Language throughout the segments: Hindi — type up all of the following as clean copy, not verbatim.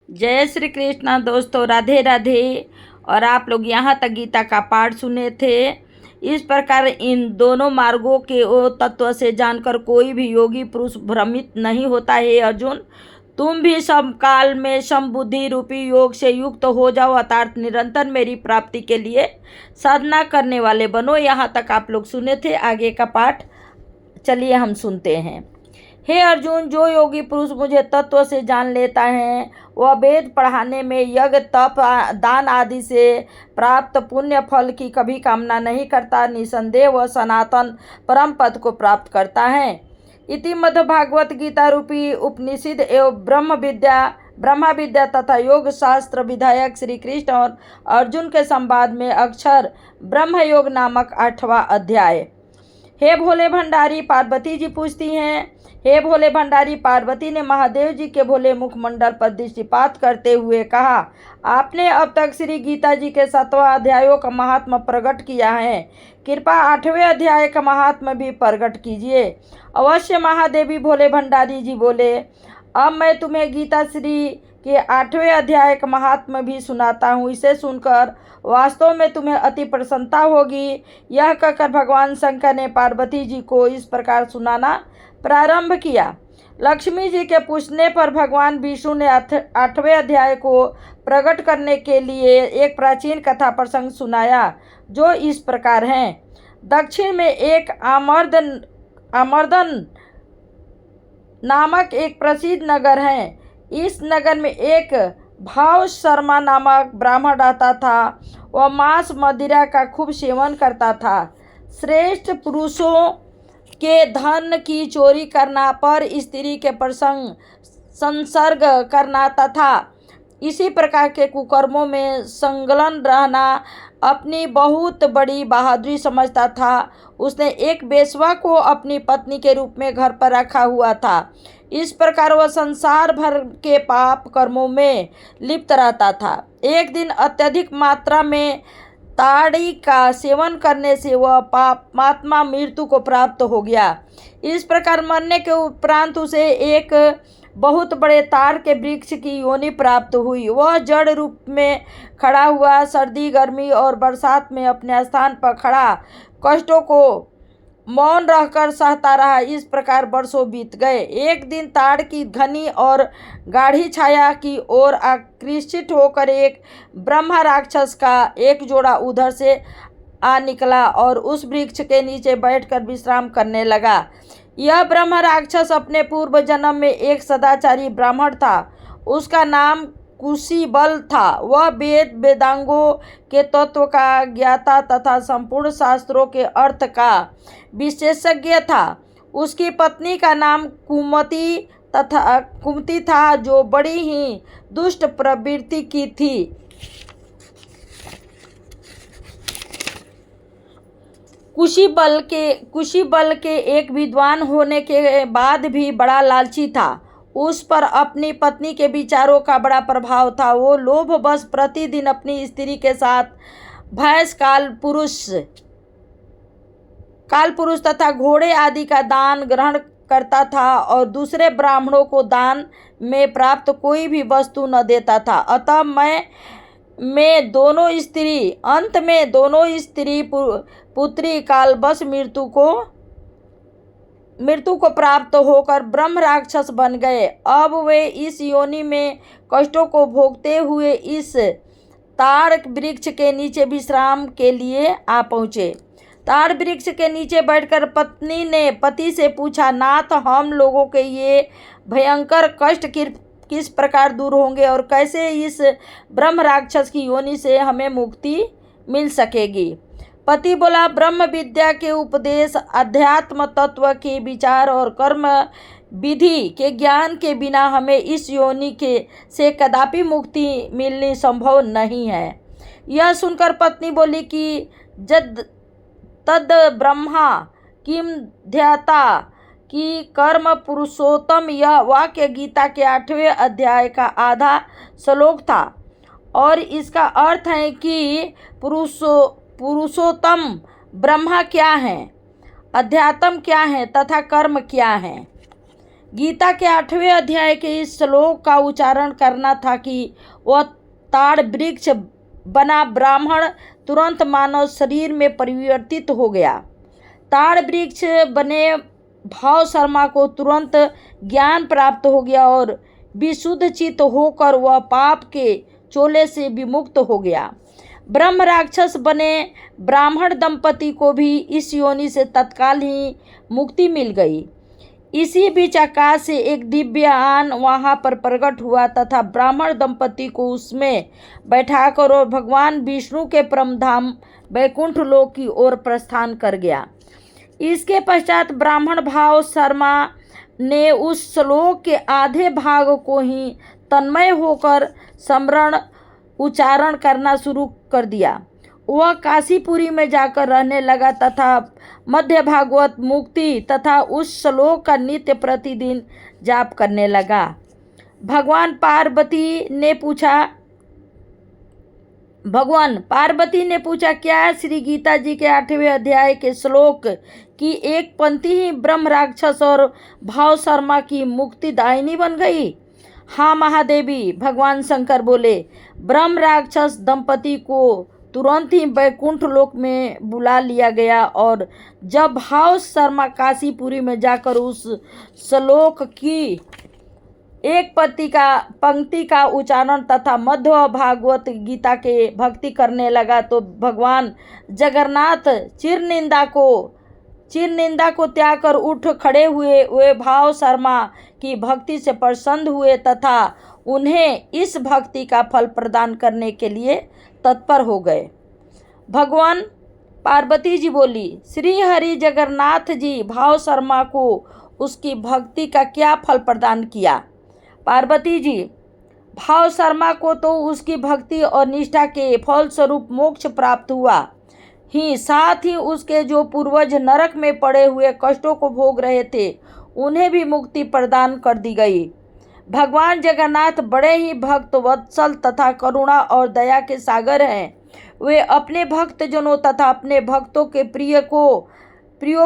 जय श्री कृष्ण दोस्तों, राधे राधे। और आप लोग यहाँ तक गीता का पाठ सुने थे। इस प्रकार इन दोनों मार्गों के ओ तत्व से जानकर कोई भी योगी पुरुष भ्रमित नहीं होता है। अर्जुन, तुम भी समकाल में समबुद्धि रूपी योग से युक्त हो जाओ, अर्थात निरंतर मेरी प्राप्ति के लिए साधना करने वाले बनो। यहाँ तक आप लोग सुने थे। आगे का पाठ चलिए हम सुनते हैं। हे अर्जुन, जो योगी पुरुष मुझे तत्व से जान लेता है वह वेद पढ़ाने में, यज्ञ, तप, दान आदि से प्राप्त पुण्य फल की कभी कामना नहीं करता। निसंदेह वह सनातन परम पद को प्राप्त करता है। इति मद्भागवत गीता रूपी उपनिषद एवं ब्रह्म विद्या तथा योग शास्त्र विधायक श्री कृष्ण और अर्जुन के संवाद में अक्षर ब्रह्म योग नामक 8वां अध्याय। हे भोले भंडारी, पार्वती जी पूछती हैं। हे भोले भंडारी, पार्वती ने महादेव जी के भोले मुखमंडल पर दृष्टिपात करते हुए कहा, आपने अब तक श्री गीता जी के 7वां अध्यायों का महात्मा प्रकट किया है, कृपा 8वें अध्याय का महात्मा भी प्रकट कीजिए। अवश्य महादेवी। भोले भंडारी जी बोले, अब मैं तुम्हें गीता श्री के 8वें अध्याय का महात्मा भी सुनाता हूँ। इसे सुनकर वास्तव में तुम्हें अति प्रसन्नता होगी। यह कहकर भगवान शंकर ने पार्वती जी को इस प्रकार सुनाना प्रारंभ किया। लक्ष्मी जी के पूछने पर भगवान विष्णु ने 8वें अध्याय को प्रकट करने के लिए एक प्राचीन कथा प्रसंग सुनाया, जो इस प्रकार है। दक्षिण में एक आमर्दन नामक एक प्रसिद्ध नगर है। इस नगर में एक भाव शर्मा नामक ब्राह्मण रहता था। वह मांस मदिरा का खूब सेवन करता था। श्रेष्ठ पुरुषों के धन की चोरी करना, पर स्त्री के प्रसंग संसर्ग करना तथा इसी प्रकार के कुकर्मों में संलग्न रहना अपनी बहुत बड़ी बहादुरी समझता था। उसने एक बेसवा को अपनी पत्नी के रूप में घर पर रखा हुआ था। इस प्रकार वह संसार भर के पाप कर्मों में लिप्त रहता था। एक दिन अत्यधिक मात्रा में ताड़ी का सेवन करने से वह पापात्मा मृत्यु को प्राप्त हो गया। इस प्रकार मरने के उपरांत उसे एक बहुत बड़े ताड़ के वृक्ष की योनि प्राप्त हुई। वह जड़ रूप में खड़ा हुआ सर्दी, गर्मी और बरसात में अपने स्थान पर खड़ा कष्टों को मौन रहकर सहता रहा। इस प्रकार वर्षों बीत गए। एक दिन ताड़ की घनी और गाढ़ी छाया की ओर आकर्षित होकर एक ब्रह्मा राक्षस का एक जोड़ा उधर से आ निकला और उस वृक्ष के नीचे बैठकर विश्राम करने लगा। यह ब्रह्म राक्षस अपने पूर्व जन्म में एक सदाचारी ब्राह्मण था। उसका नाम कुशीबल था। वह वेदांगों के तत्व का ज्ञाता तथा संपूर्ण शास्त्रों के अर्थ का विशेषज्ञ था। उसकी पत्नी का नाम कुमति था, जो बड़ी ही दुष्ट प्रवृत्ति की थी। कुशीबल के एक विद्वान होने के बाद भी बड़ा लालची था। उस पर अपनी पत्नी के विचारों का बड़ा प्रभाव था। वो लोभवश प्रतिदिन अपनी स्त्री के साथ भैंस, काल पुरुष तथा घोड़े आदि का दान ग्रहण करता था और दूसरे ब्राह्मणों को दान में प्राप्त कोई भी वस्तु न देता था। अतः अंत में दोनों स्त्री पुत्री कालवश मृत्यु को प्राप्त होकर ब्रह्म राक्षस बन गए। अब वे इस योनि में कष्टों को भोगते हुए इस ताड़ वृक्ष के नीचे विश्राम के लिए आ पहुँचे। ताड़ वृक्ष के नीचे बैठकर पत्नी ने पति से पूछा, नाथ, हम लोगों के ये भयंकर कष्ट किस प्रकार दूर होंगे और कैसे इस ब्रह्म राक्षस की योनि से हमें मुक्ति मिल सकेगी? पति बोला, ब्रह्म विद्या के उपदेश, अध्यात्म तत्व के विचार और कर्म विधि के ज्ञान के बिना हमें इस योनि से कदापि मुक्ति मिलनी संभव नहीं है। यह सुनकर पत्नी बोली कि तद ब्रह्मा किम ध्याता कि कर्म पुरुषोत्तम। यह वाक्य गीता के 8वें अध्याय का आधा श्लोक था और इसका अर्थ है कि पुरुषोत्तम ब्रह्मा क्या है, अध्यात्म क्या है तथा कर्म क्या है। गीता के 8वें अध्याय के इस श्लोक का उच्चारण करना था कि वह ताड़ वृक्ष बना ब्राह्मण तुरंत मानव शरीर में परिवर्तित हो गया। ताड़ वृक्ष बने भाव शर्मा को तुरंत ज्ञान प्राप्त हो गया और विशुद्ध चित्त होकर वह पाप के चोले से विमुक्त हो गया। ब्रह्म राक्षस बने ब्राह्मण दंपति को भी इस योनि से तत्काल ही मुक्ति मिल गई। इसी बीच आकाश से एक दिव्यान वहां पर प्रकट हुआ तथा ब्राह्मण दंपति को उसमें बैठाकर और भगवान विष्णु के परम धाम वैकुंठ लोक की ओर प्रस्थान कर गया। इसके पश्चात ब्राह्मण भाव शर्मा ने उस श्लोक के आधे भाग को ही तन्मय होकर स्मरण उच्चारण करना शुरू कर दिया। वह काशीपुरी में जाकर रहने लगा तथा मध्य भागवत मुक्ति तथा उस श्लोक का नित्य प्रतिदिन जाप करने लगा। भगवान पार्वती ने पूछा क्या श्री गीता जी के 8वें अध्याय के श्लोक की एक पंक्ति ही ब्रह्म राक्षस और भाव शर्मा की मुक्ति दायिनी बन गई? हाँ महादेवी, भगवान शंकर बोले। ब्रह्म राक्षस दंपति को तुरंत ही वैकुंठ लोक में बुला लिया गया और जब भाव शर्मा काशीपुरी में जाकर उस श्लोक की एक पंक्ति का उच्चारण तथा मध्य भागवत गीता के भक्ति करने लगा तो भगवान जगन्नाथ चिरनिंदा को त्याग कर उठ खड़े हुए। वे भाव शर्मा की भक्ति से प्रसन्न हुए तथा उन्हें इस भक्ति का फल प्रदान करने के लिए तत्पर हो गए। भगवान पार्वती जी बोली, श्री हरि जगन्नाथ जी भाव शर्मा को उसकी भक्ति का क्या फल प्रदान किया? पार्वती जी, भाव शर्मा को तो उसकी भक्ति और निष्ठा के फल स्वरूप मोक्ष प्राप्त हुआ ही साथ ही उसके जो पूर्वज नरक में पड़े हुए कष्टों को भोग रहे थे उन्हें भी मुक्ति प्रदान कर दी गई। भगवान जगन्नाथ बड़े ही भक्त वत्सल तथा करुणा और दया के सागर हैं। वे अपने भक्तजनों तथा अपने भक्तों के प्रियों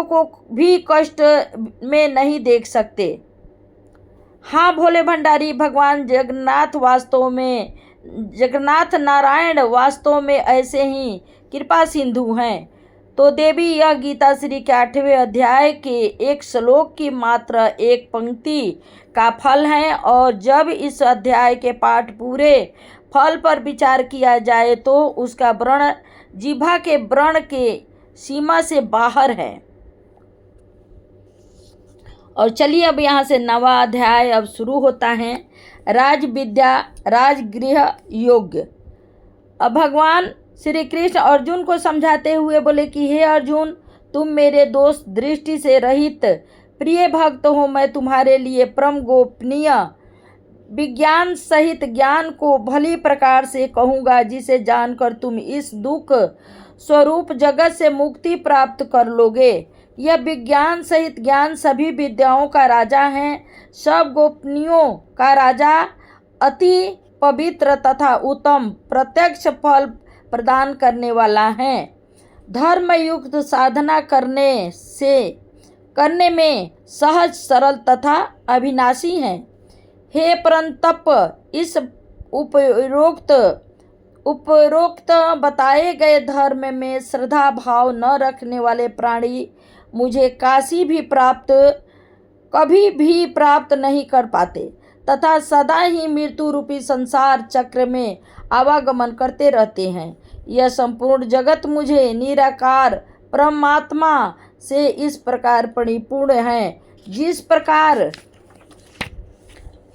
को भी कष्ट में नहीं देख सकते। हाँ भोले भंडारी, भगवान जगन्नाथ नारायण वास्तव में ऐसे ही कृपा सिंधु हैं। तो देवी, यह गीता श्री के 8वें अध्याय के एक श्लोक की मात्र एक पंक्ति का फल है और जब इस अध्याय के पाठ पूरे फल पर विचार किया जाए तो उसका व्रण जिह्वा के व्रण के सीमा से बाहर है। और चलिए अब यहाँ से 9वां अध्याय अब शुरू होता है। राजविद्या राजगृह योग्य। अब भगवान श्री कृष्ण अर्जुन को समझाते हुए बोले कि हे अर्जुन, तुम मेरे दोष दृष्टि से रहित प्रिय भक्त हो। मैं तुम्हारे लिए परम गोपनीय विज्ञान सहित ज्ञान को भली प्रकार से कहूँगा जिसे जानकर तुम इस दुख स्वरूप जगत से मुक्ति प्राप्त कर लोगे। यह विज्ञान सहित ज्ञान सभी विद्याओं का राजा है, सब गोपनीयों का राजा, अति पवित्र तथा उत्तम प्रत्यक्ष फल प्रदान करने वाला है। धर्मयुक्त साधना करने में सहज सरल तथा अविनाशी है। हे परंतप, इस उपरोक्त बताए गए धर्म में श्रद्धा भाव न रखने वाले प्राणी मुझे कभी भी प्राप्त नहीं कर पाते तथा सदा ही मृत्यु रूपी संसार चक्र में आवागमन करते रहते हैं। यह संपूर्ण जगत मुझे निराकार परमात्मा से इस प्रकार परिपूर्ण है जिस प्रकार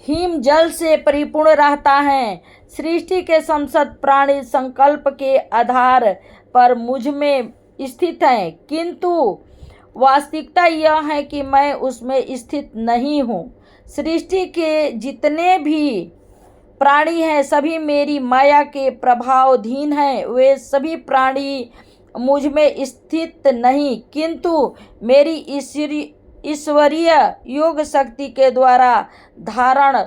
हिम जल से परिपूर्ण रहता है। सृष्टि के समस्त प्राणी संकल्प के आधार पर मुझ में स्थित हैं, किंतु वास्तविकता यह है कि मैं उसमें स्थित नहीं हूँ। सृष्टि के जितने भी प्राणी हैं सभी मेरी माया के प्रभावाधीन हैं। वे सभी प्राणी मुझ में स्थित नहीं, किंतु मेरी ईश्वरीय योग शक्ति के द्वारा धारण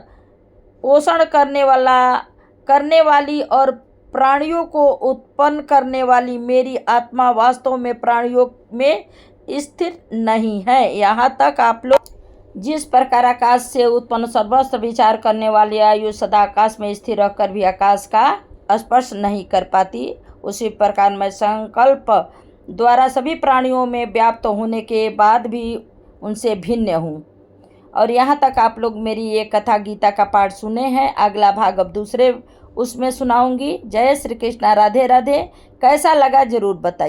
पोषण करने वाली और प्राणियों को उत्पन्न करने वाली मेरी आत्मा वास्तव में प्राणियों में स्थिर नहीं है। यहाँ तक आप लोग जिस प्रकार आकाश से उत्पन्न सर्वस्व विचार करने वाली आयु सदा आकाश में स्थिर रहकर भी आकाश का स्पर्श नहीं कर पाती, उसी प्रकार मैं संकल्प द्वारा सभी प्राणियों में व्याप्त होने के बाद भी उनसे भिन्न हूँ। और यहाँ तक आप लोग मेरी ये कथा गीता का पाठ सुने हैं। अगला भाग अब दूसरे उसमें सुनाऊंगी। जय श्री कृष्णा, राधे राधे। कैसा लगा ज़रूर बताइए।